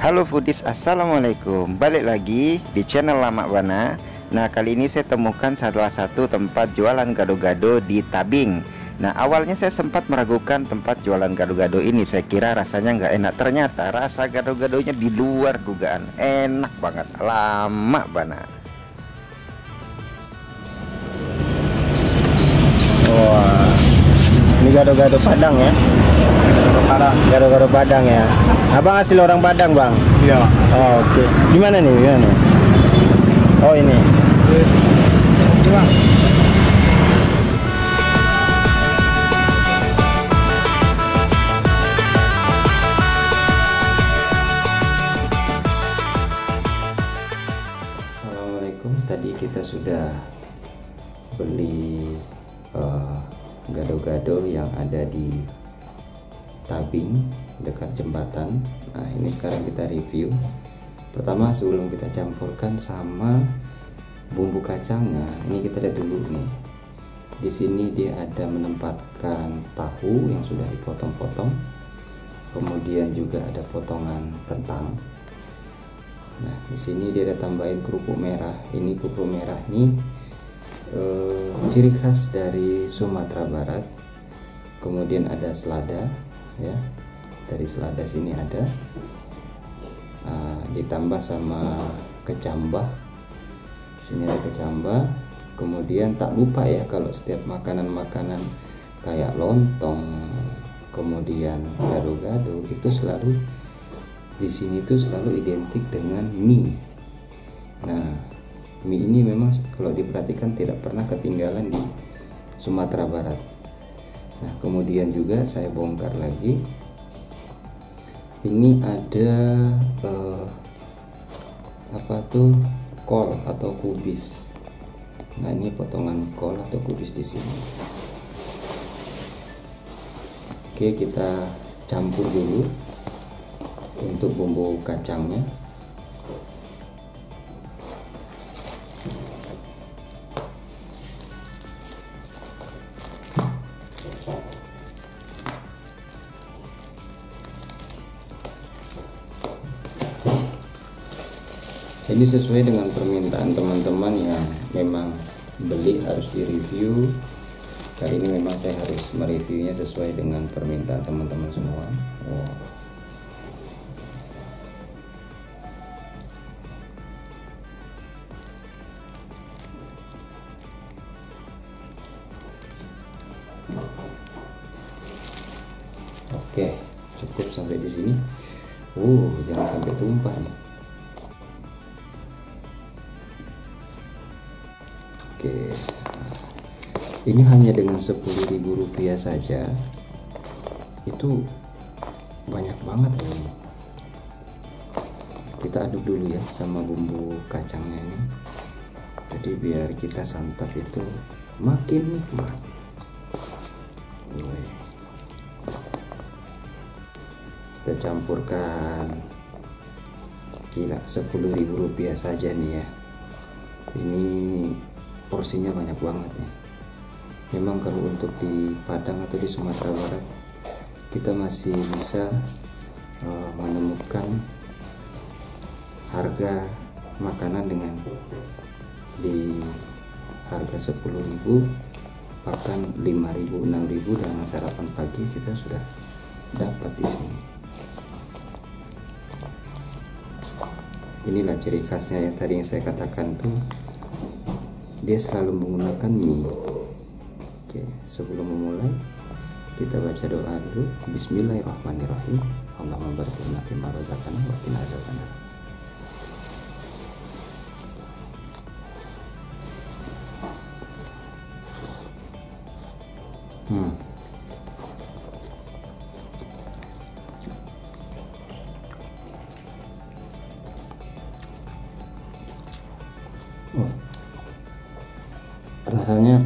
Halo foodies, assalamualaikum. Balik lagi di channel Lama Bana. Nah, kali ini saya temukan salah satu tempat jualan gado-gado di Tabing. Nah, awalnya saya sempat meragukan tempat jualan gado-gado ini. Saya kira rasanya nggak enak. Ternyata rasa gado-gadonya di luar dugaan. Enak banget. Lama Bana. Wah, ini gado-gado Padang ya. Gado-gado Padang ya. Abang asli orang Padang, Bang? Iya. Oh, oke. Gimana nih? Gimana? Oh, ini. Assalamualaikum. Tadi kita sudah beli gado-gado yang ada di Tabing dekat jembatan. Nah, ini sekarang kita review. Pertama, sebelum kita campurkan sama bumbu kacangnya, ini kita lihat dulu nih. Di sini dia ada menempatkan tahu yang sudah dipotong-potong. Kemudian juga ada potongan kentang. Nah, di sini dia ada tambahin kerupuk merah. Ini kerupuk merah nih ciri khas dari Sumatera Barat. Kemudian ada selada ya, dari selada sini ada ditambah sama kecambah. Sini ada kecambah. Kemudian tak lupa ya, kalau setiap makanan-makanan kayak lontong, kemudian gado-gado itu selalu di sini tuh selalu identik dengan mie. Nah, mie ini memang kalau diperhatikan tidak pernah ketinggalan di Sumatera Barat. Nah, kemudian juga saya bongkar lagi. Ini ada apa tuh, kol atau kubis. Nah, ini potongan kol atau kubis di sini. Oke, kita campur dulu untuk bumbu kacangnya. Ini sesuai dengan permintaan teman-teman yang memang beli harus direview. Kali ini memang saya harus mereviewnya sesuai dengan permintaan teman-teman semua. Wow. Oke, cukup sampai di sini. Jangan sampai tumpah nih. Oke, ini hanya dengan Rp10.000 saja, itu banyak banget ini. Kita aduk dulu ya sama bumbu kacangnya ini, jadi biar kita santap itu makin nikmat. Kita campurkan, kira Rp10.000 saja nih ya. Ini porsinya banyak banget ya. Memang kalau untuk di Padang atau di Sumatera Barat kita masih bisa menemukan harga makanan dengan di harga 10.000, bahkan 5.000, 6.000 dengan sarapan pagi kita sudah dapat di sini. Inilah ciri khasnya ya, tadi yang saya katakan tuh, dia selalu menggunakan mie. Oke, sebelum memulai kita baca doa dulu. Bismillahirrahmanirrahim. Allahumma barik lana fima razaqtana wa qina adzabannar. Rasanya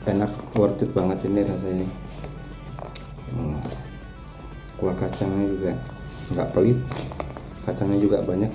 enak, worth it banget ini rasanya. Kuah kacangnya juga nggak pelit, kacangnya juga banyak.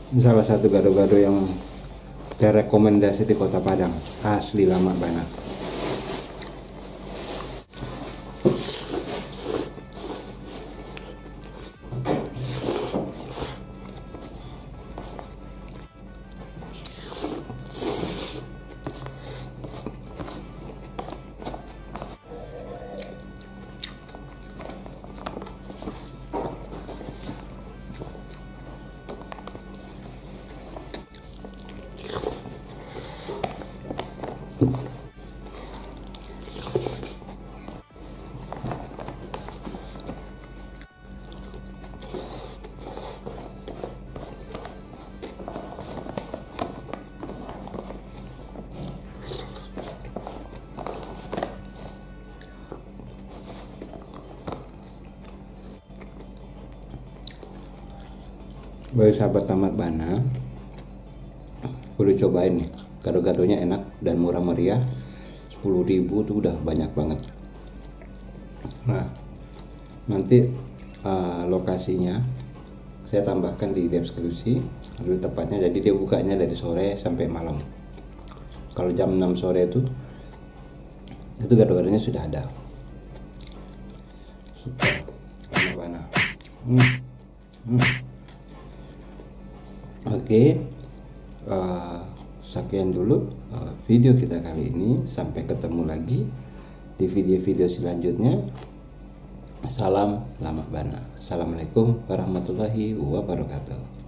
Ini salah satu gado-gado yang rekomendasi di Kota Padang, asli lama banget. Bagi sahabat tamat Bana, perlu cobain nih, gado-gadonya enak dan murah meriah. 10.000 tuh udah banyak banget. Nah, nanti lokasinya saya tambahkan di deskripsi lalu tepatnya. Jadi dia bukanya dari sore sampai malam. Kalau jam 6 sore itu gado-gadonya sudah ada. Super tamat Bana. Oke, sekian dulu video kita kali ini. Sampai ketemu lagi di video-video selanjutnya. Salam Lama Bana. Assalamualaikum warahmatullahi wabarakatuh.